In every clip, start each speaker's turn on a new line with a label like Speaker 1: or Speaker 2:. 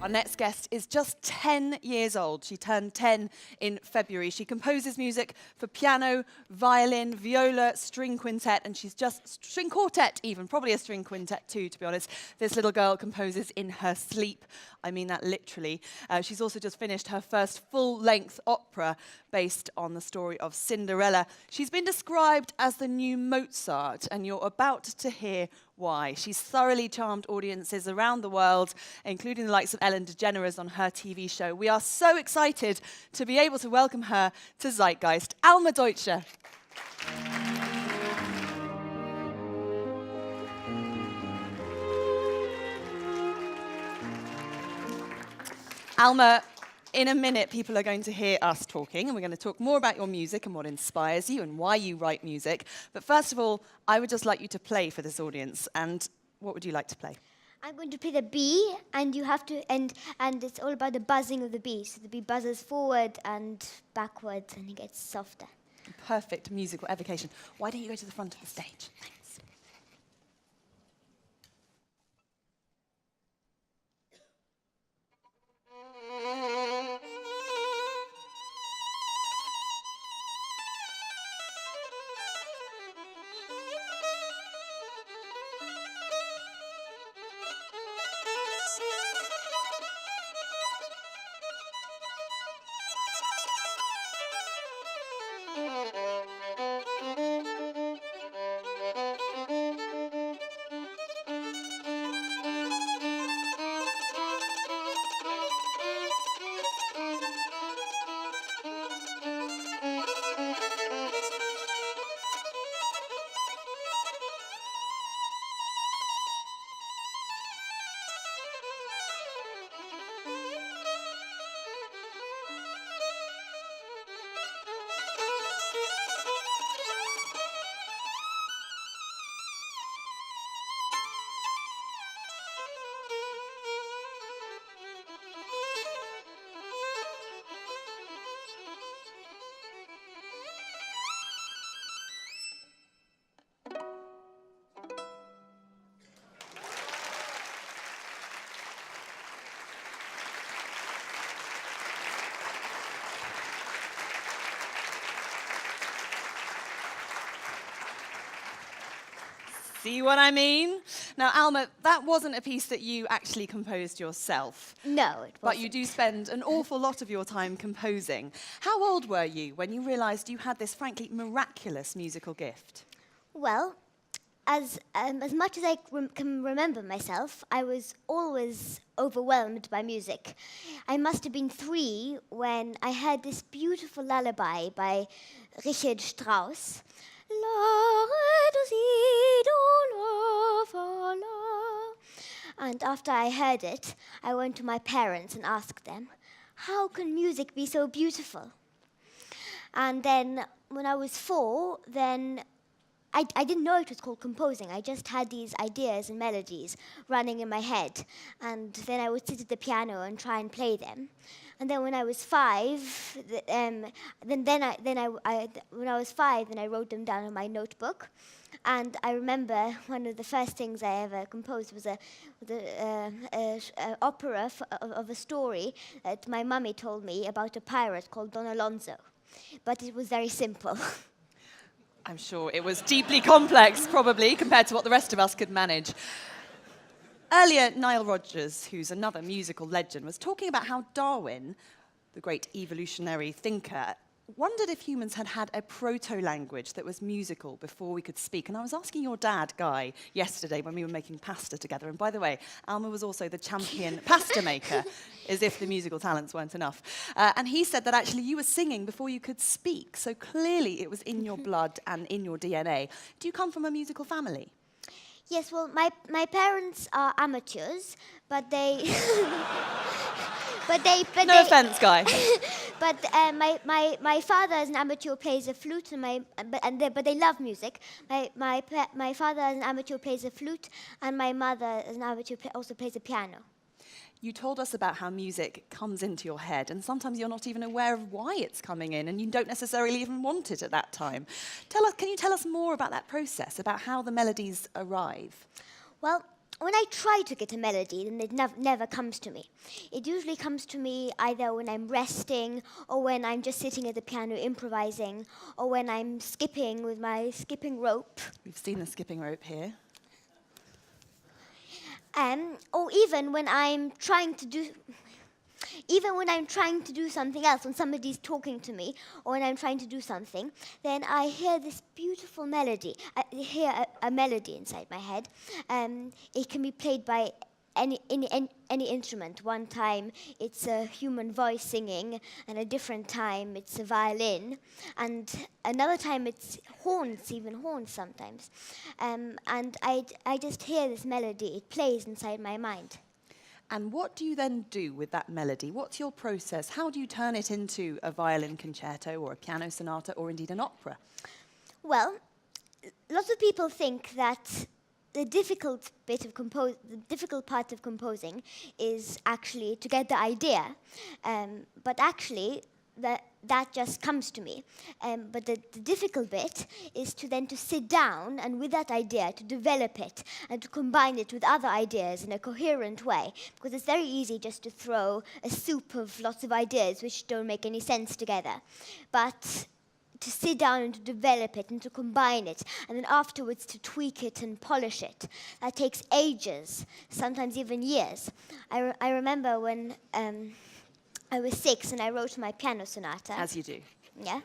Speaker 1: Our next guest is just 10 years old. She turned 10 in February. She composes music for piano, violin, viola, string quintet, and she's just string quartet even, probably a string quintet too, to be honest. This little girl composes in her sleep. I mean that literally. She's also just finished her first full-length opera based on the story of Cinderella. She's been described as the new Mozart, and you're about to hear why. She's thoroughly charmed audiences around the world, including the likes of Ellen DeGeneres on her TV show. We are so excited to be able to welcome her to Zeitgeist. Alma Deutscher. Alma, in a minute, people are going to hear us talking, and we're going to talk more about your music and what inspires you and why you write music. But first of all, I would just like you to play for this audience. And what would you like to play?
Speaker 2: I'm going to play the bee, and you have to, and it's all about the buzzing of the bee. So the bee buzzes forward and backwards, and it gets softer.
Speaker 1: Perfect musical evocation. Why don't you go to the front of the stage? Thanks. See what I mean? Now, Alma, that wasn't a piece that you actually composed yourself.
Speaker 2: No, it wasn't.
Speaker 1: But you do spend an awful lot of your time composing. How old were you when you realized you had this, frankly, miraculous musical gift?
Speaker 2: Well, as much as I can remember myself, I was always overwhelmed by music. I must have been 3 when I heard this beautiful lullaby by Richard Strauss. And after I heard it, I went to my parents and asked them, how can music be so beautiful? And then when I was 4, then I didn't know it was called composing. I just had these ideas and melodies running in my head. And then I would sit at the piano and try and play them. And then when I was 5, when I was 5, then I wrote them down in my notebook. And I remember one of the first things I ever composed was an opera of a story that my mummy told me about a pirate called Don Alonso. But it was very simple.
Speaker 1: I'm sure it was deeply complex, probably, compared to what the rest of us could manage. Earlier, Nile Rodgers, who's another musical legend, was talking about how Darwin, the great evolutionary thinker, wondered if humans had had a proto-language that was musical before we could speak. And I was asking your dad, Guy, yesterday when we were making pasta together. And by the way, Alma was also the champion pasta maker, as if the musical talents weren't enough. And he said that actually you were singing before you could speak. So clearly it was in your blood and in your DNA. Do you come from a musical family?
Speaker 2: Yes, well, my parents are amateurs, but they...
Speaker 1: No offense, Guy.
Speaker 2: But my father is an amateur, plays a flute, but they love music. My father is an amateur, plays a flute, and my mother is an amateur, also plays a piano.
Speaker 1: You told us about how music comes into your head, and sometimes you're not even aware of why it's coming in, and you don't necessarily even want it at that time. Can you tell us more about that process, about how the melodies arrive?
Speaker 2: Well, when I try to get a melody, then it never comes to me. It usually comes to me either when I'm resting, or when I'm just sitting at the piano improvising, or when I'm skipping with my skipping rope.
Speaker 1: We've seen the skipping rope here.
Speaker 2: Or even when I'm trying to do something else, when somebody's talking to me, or when I'm trying to do something, then I hear this beautiful melody. I hear a melody inside my head. It can be played by any instrument. One time it's a human voice singing, and a different time it's a violin, and another time it's horns, even horns sometimes. And I just hear this melody. It plays inside my mind.
Speaker 1: And what do you then do with that melody? What's your process? How do you turn it into a violin concerto or a piano sonata or indeed an opera?
Speaker 2: Well, lots of people think that the difficult part of composing is actually to get the idea, but actually that just comes to me. But the difficult bit is to sit down and with that idea to develop it and to combine it with other ideas in a coherent way. Because it's very easy just to throw a soup of lots of ideas which don't make any sense together. But to sit down and to develop it and to combine it, and then afterwards to tweak it and polish it, that takes ages, sometimes even years. I remember when I was 6 and I wrote my piano sonata.
Speaker 1: As you do.
Speaker 2: Yeah.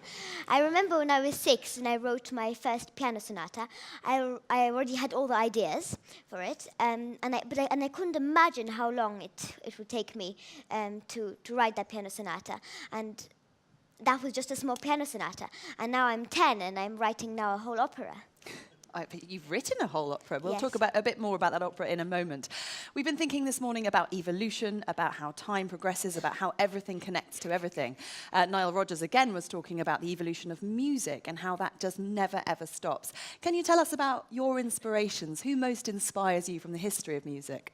Speaker 2: I remember when I was 6 and I wrote my first piano sonata, I already had all the ideas for it, and I couldn't imagine how long it would take me to write that piano sonata. And that was just a small piano sonata. And now I'm 10 and I'm writing now a whole opera.
Speaker 1: You've written a whole opera. We'll
Speaker 2: Yes.
Speaker 1: talk a bit more about that opera in a moment. We've been thinking this morning about evolution, about how time progresses, about how everything connects to everything. Nile Rodgers again was talking about the evolution of music and how that just never ever stops. Can you tell us about your inspirations? Who most inspires you from the history of music?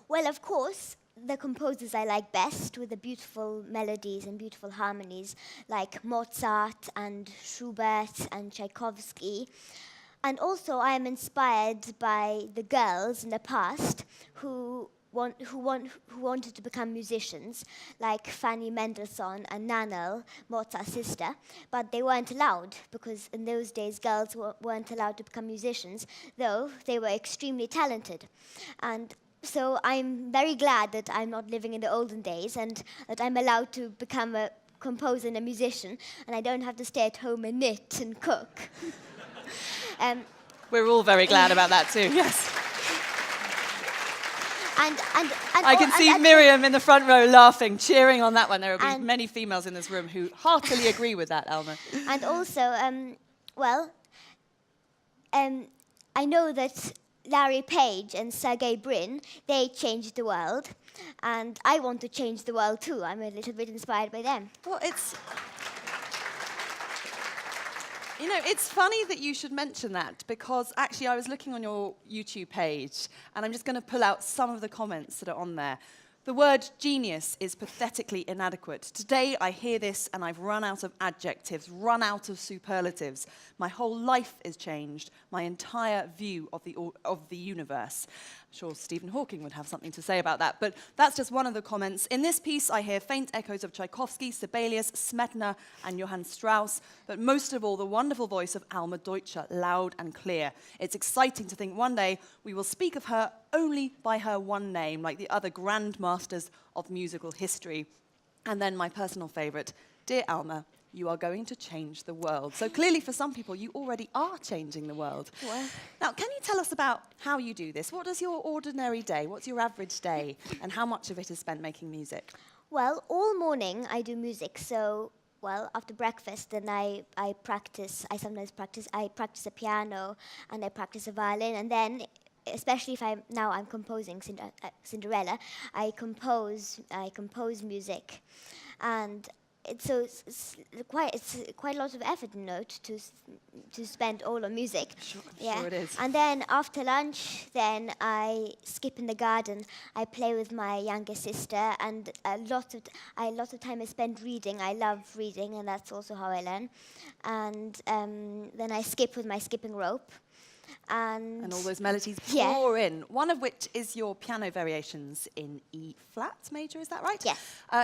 Speaker 2: Well, of course, the composers I like best with the beautiful melodies and beautiful harmonies, like Mozart and Schubert and Tchaikovsky. And also I am inspired by the girls in the past who wanted to become musicians, like Fanny Mendelssohn and Nannerl, Mozart's sister, but they weren't allowed, because in those days girls weren't allowed to become musicians, though they were extremely talented. And so I'm very glad that I'm not living in the olden days and that I'm allowed to become a composer and a musician, and I don't have to stay at home and knit and cook.
Speaker 1: We're all very glad about that too, yes. I can see Miriam in the front row laughing, cheering on that one. There will be many females in this room who heartily agree with that, Alma.
Speaker 2: And also, I know that Larry Page and Sergey Brin, they changed the world. And I want to change the world too. I'm a little bit inspired by them.
Speaker 1: Well, it's funny that you should mention that, because actually I was looking on your YouTube page and I'm just going to pull out some of the comments that are on there. The word genius is pathetically inadequate. Today I hear this and I've run out of adjectives, run out of superlatives. My whole life is changed, my entire view of the universe. I'm sure Stephen Hawking would have something to say about that, but that's just one of the comments. In this piece, I hear faint echoes of Tchaikovsky, Sibelius, Smetana, and Johann Strauss, but most of all, the wonderful voice of Alma Deutscher, loud and clear. It's exciting to think one day we will speak of her only by her one name, like the other grandmasters of musical history. And then my personal favorite, dear Alma, you are going to change the world. So clearly for some people, you already are changing the world.
Speaker 2: Well.
Speaker 1: Now, can you tell us about how you do this? What does your ordinary day, what's your average day, and how much of it is spent making music?
Speaker 2: Well, all morning I do music, so, after breakfast, then I practice. I practice a piano, and I practice a violin, and then, especially if I'm composing Cinderella, I compose music, and it's quite a lot of effort, to spend all on music.
Speaker 1: Sure it is.
Speaker 2: And then after lunch, then I skip in the garden. I play with my younger sister, and a lot of time I spend reading. I love reading, and that's also how I learn. And then I skip with my skipping rope.
Speaker 1: And all those melodies
Speaker 2: Yeah.
Speaker 1: pour in, one of which is your piano variations in E flat major, is that right?
Speaker 2: Yes.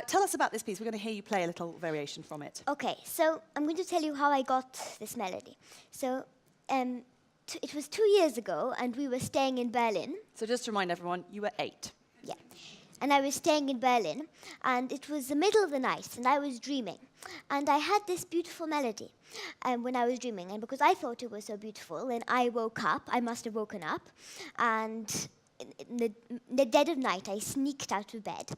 Speaker 1: Tell us about this piece. We're going to hear you play a little variation from it.
Speaker 2: Okay, so I'm going to tell you how I got this melody. So it was 2 years ago, and we were staying in Berlin.
Speaker 1: So just to remind everyone, you were 8.
Speaker 2: Yeah. And I was staying in Berlin, and it was the middle of the night, and I was dreaming. And I had this beautiful melody when I was dreaming. And because I thought it was so beautiful, then I woke up. I must have woken up. And in the dead of night, I sneaked out of bed.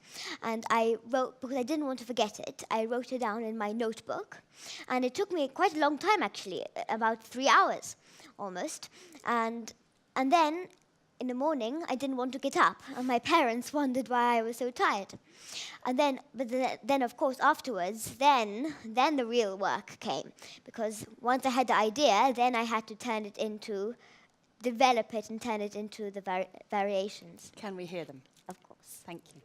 Speaker 2: And I wrote, because I didn't want to forget it, I wrote it down in my notebook. And it took me quite a long time, actually, about 3 hours almost. And then in the morning, I didn't want to get up, and my parents wondered why I was so tired. And then, of course, afterwards, then the real work came, because once I had the idea, then I had to develop it and turn it into the variations.
Speaker 1: Can we hear them?
Speaker 2: Of course.
Speaker 1: Thank you.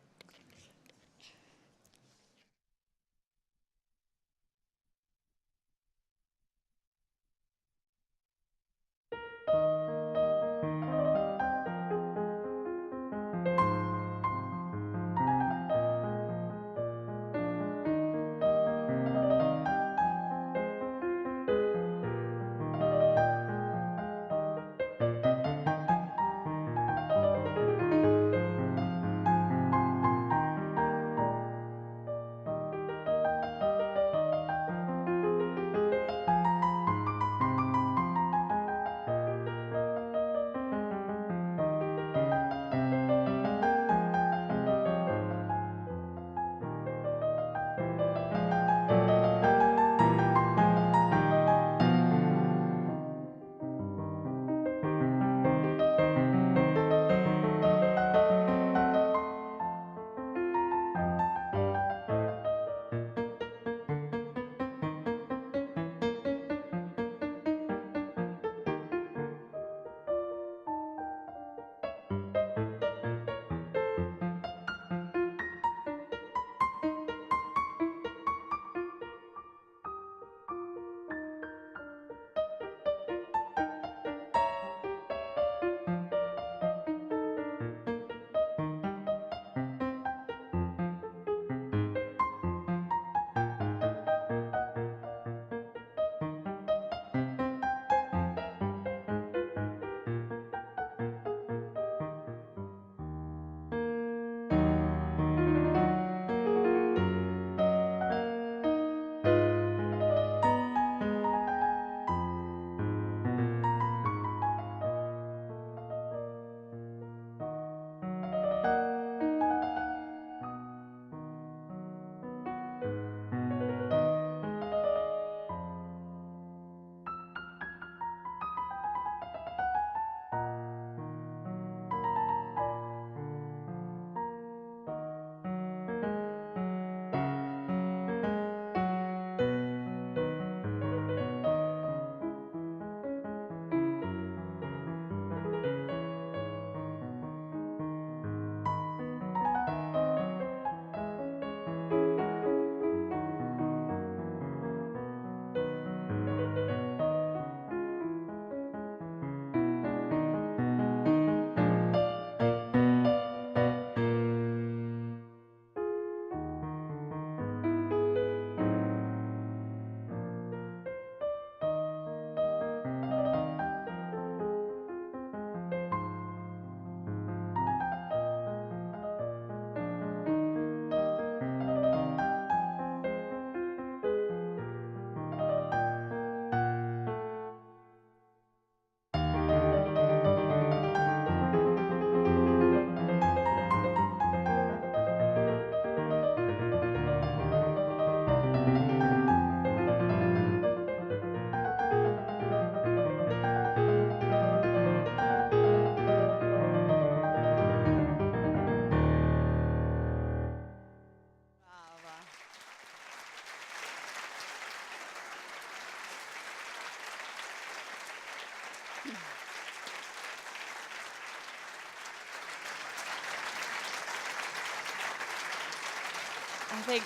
Speaker 1: I think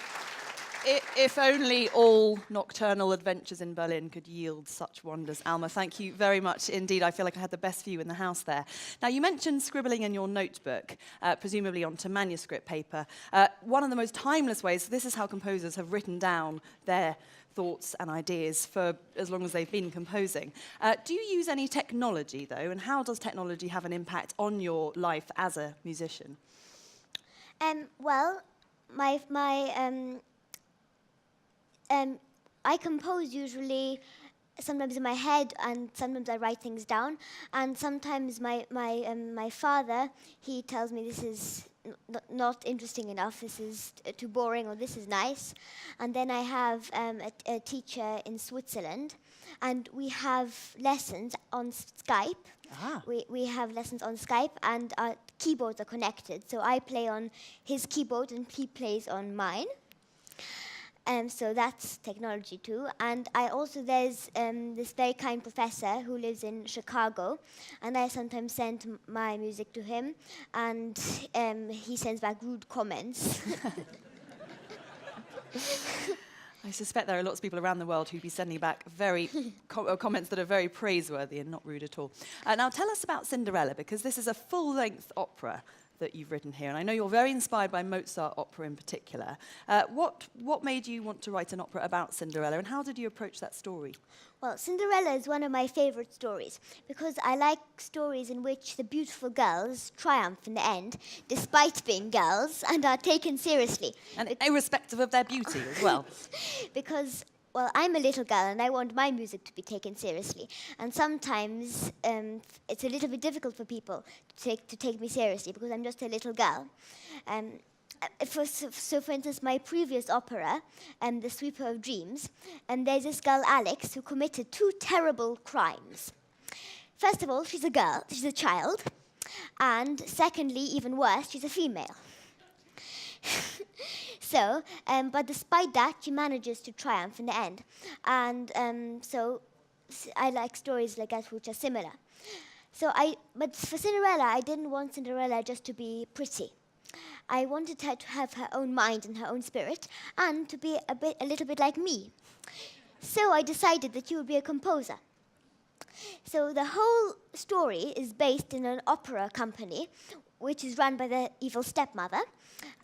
Speaker 1: If only all nocturnal adventures in Berlin could yield such wonders. Alma, thank you very much indeed. I feel like I had the best view in the house there. Now, you mentioned scribbling in your notebook, presumably onto manuscript paper. One of the most timeless ways, this is how composers have written down their thoughts and ideas for as long as they've been composing. Do you use any technology, though, and how does technology have an impact on your life as a musician?
Speaker 2: Well, I compose usually sometimes in my head, and sometimes I write things down. And sometimes my father, he tells me this is not interesting enough, this is too boring, or this is nice. And then I have a teacher in Switzerland, and we have lessons on Skype.
Speaker 1: Ah.
Speaker 2: We have lessons on Skype, and our keyboards are connected. So I play on his keyboard, and he plays on mine. So that's technology too. And there's this very kind professor who lives in Chicago, and I sometimes send my music to him, and he sends back rude comments.
Speaker 1: I suspect there are lots of people around the world who'd be sending back very comments that are very praiseworthy and not rude at all. Now tell us about Cinderella, because this is a full-length opera that you've written here, and I know you're very inspired by Mozart opera in particular. What made you want to write an opera about Cinderella, and how did you approach that story?
Speaker 2: Well, Cinderella is one of my favorite stories, because I like stories in which the beautiful girls triumph in the end, despite being girls, and are taken seriously.
Speaker 1: And irrespective of their beauty as well.
Speaker 2: Because, well, I'm a little girl, and I want my music to be taken seriously. And sometimes it's a little bit difficult for people to take me seriously, because I'm just a little girl. For instance, my previous opera, The Sweeper of Dreams, there's this girl, Alex, who committed 2 terrible crimes. First of all, she's a girl, she's a child. And secondly, even worse, she's a female. So, but despite that, she manages to triumph in the end. And so I like stories like that which are similar. But for Cinderella, I didn't want Cinderella just to be pretty. I wanted her to have her own mind and her own spirit, and to be a little bit like me. So I decided that she would be a composer. So the whole story is based in an opera company, which is run by the evil stepmother.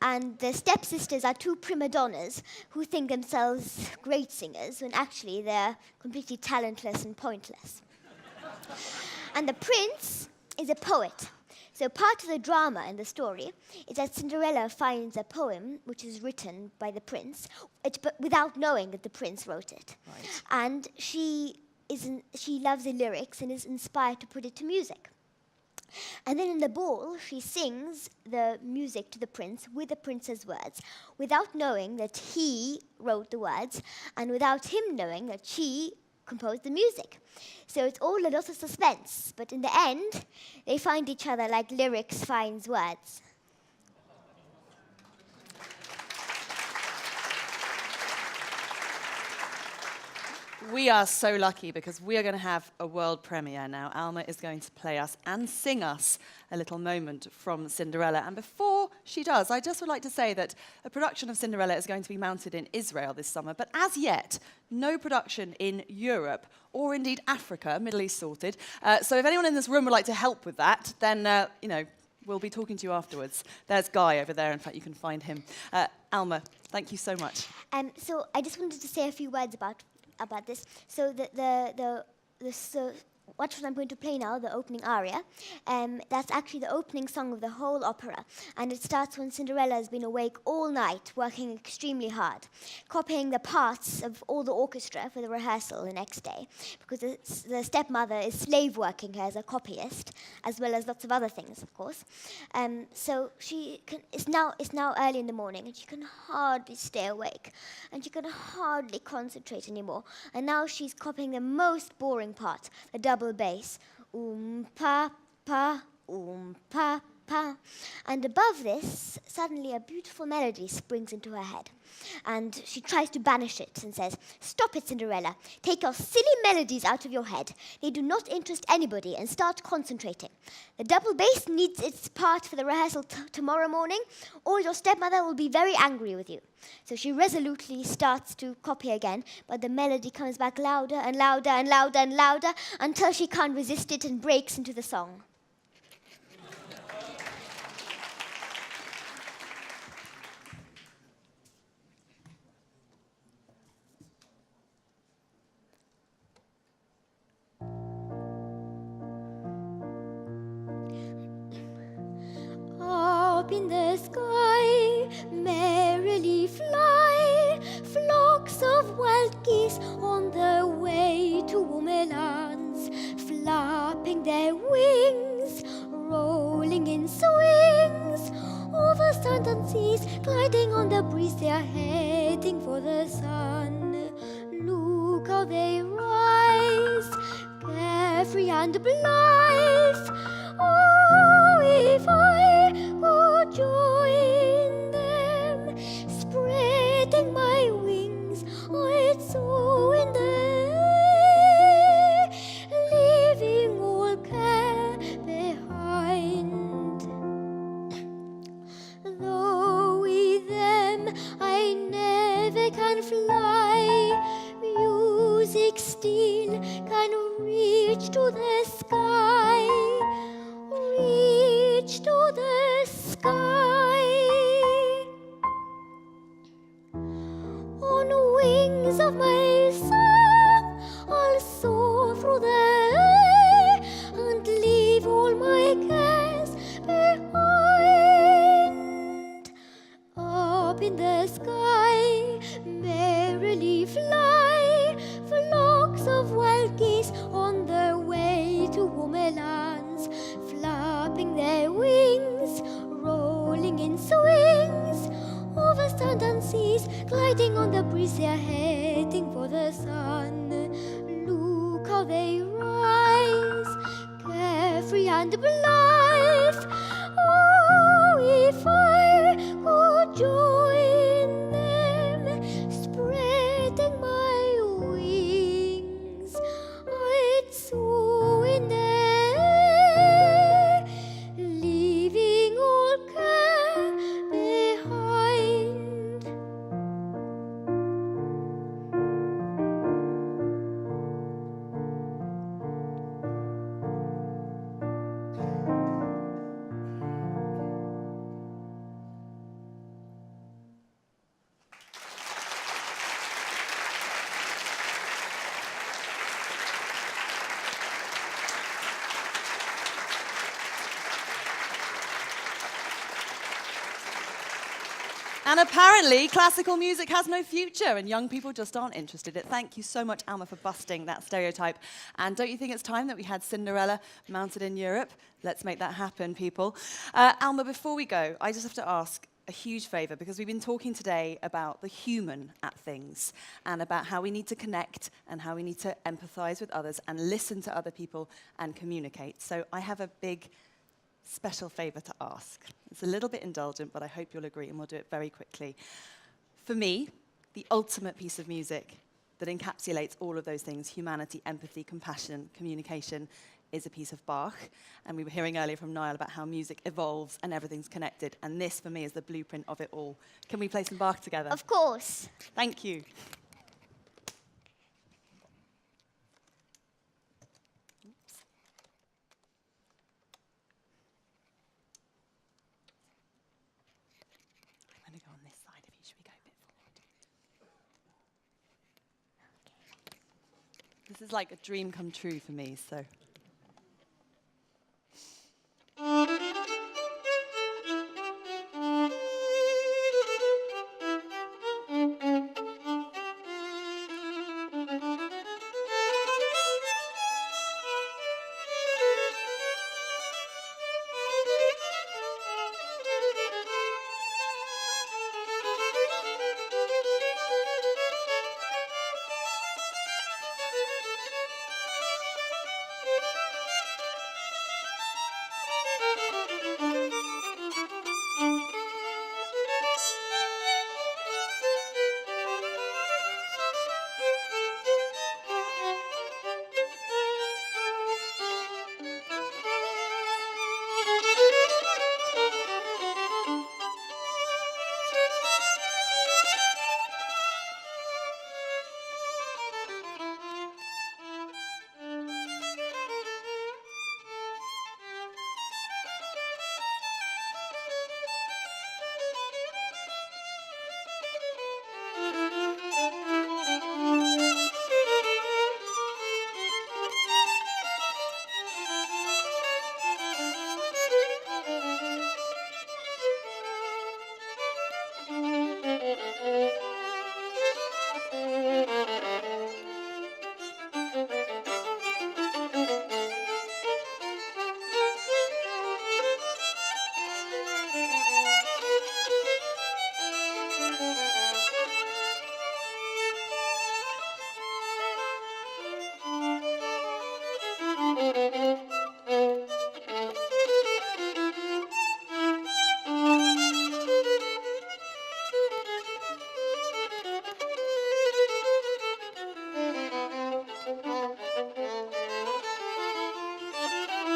Speaker 2: And the stepsisters are 2 prima donnas who think themselves great singers, when actually they're completely talentless and pointless. And the prince is a poet. So part of the drama in the story is that Cinderella finds a poem which is written by the prince, but without knowing that the prince wrote it.
Speaker 1: Right.
Speaker 2: And she loves the lyrics and is inspired to put it to music. And then in the ball, she sings the music to the prince with the prince's words, without knowing that he wrote the words, and without him knowing that she composed the music. So it's all a lot of suspense, but in the end, they find each other like lyrics finds words.
Speaker 1: We are so lucky, because we are going to have a world premiere now. Alma is going to play us and sing us a little moment from Cinderella. And before she does, I just would like to say that a production of Cinderella is going to be mounted in Israel this summer, but as yet, no production in Europe or indeed Africa, Middle East sorted. So if anyone in this room would like to help with that, then, we'll be talking to you afterwards. There's Guy over there. In fact, you can find him. Alma, thank you so much.
Speaker 2: So I just wanted to say a few words about this. So what I'm going to play now, the opening aria, that's actually the opening song of the whole opera. And it starts when Cinderella has been awake all night, working extremely hard, copying the parts of all the orchestra for the rehearsal the next day, because the stepmother is slave working her as a copyist, as well as lots of other things, of course. So it's now early in the morning, and she can hardly stay awake, and she can hardly concentrate anymore. And now she's copying the most boring part, the double bass. Pa, pa, pa, pa. And above this, suddenly a beautiful melody springs into her head. And she tries to banish it and says, "Stop it, Cinderella. Take your silly melodies out of your head. They do not interest anybody, and start concentrating. The double bass needs its part for the rehearsal tomorrow morning, or your stepmother will be very angry with you." So she resolutely starts to copy again, but the melody comes back louder and louder and louder and louder until she can't resist it and breaks into the song. Up in the sky, merrily fly flocks of wild geese on their way to warmer lands, flapping their wings, rolling in swings over sand and seas, gliding on the breeze. They are heading for the sun. Look how they rise, carefree and blithe. Oh, if I could join them, spreading my wings, I'd soar in the air, leaving all care behind. Though with them I never can fly, music still can reach to the sky, reach to the sky. On wings of my song, I'll soar through the air and leave all my cares behind. Up in the sky, merrily fly flocks of wild geese on their way to warmer lands, flapping their wings, rolling in swings over sand and seas, gliding on the breeze. They are heading for the sun. Look how they rise, carefree and blithe. Oh, if I could join them, spreading my wings, I'd soar in the air, leaving all care behind.
Speaker 1: And apparently, classical music has no future, and young people just aren't interested in it. Thank you so much, Alma, for busting that stereotype. And don't you think it's time that we had Cinderella mounted in Europe? Let's make that happen, people. Alma, before we go, I just have to ask a huge favor, because we've been talking today about the human at things and about how we need to connect and how we need to empathize with others and listen to other people and communicate. So I have a big special favor to ask. It's a little bit indulgent, but I hope you'll agree, and we'll do it very quickly. For me, the ultimate piece of music that encapsulates all of those things, humanity, empathy, compassion, communication, is a piece of Bach. And we were hearing earlier from Niall about how music evolves and everything's connected. And this, for me, is the blueprint of it all. Can we play some Bach together?
Speaker 2: Of course.
Speaker 1: Thank you. I'm going to go on this side of you. Should we go a bit forward? This is like a dream come true for me, so.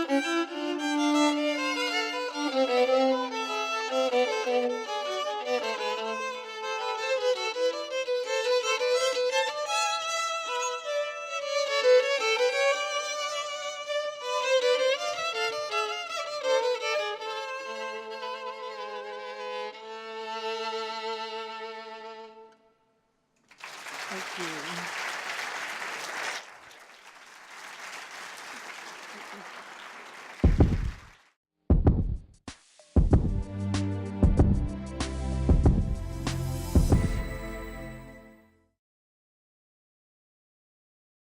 Speaker 2: Thank you.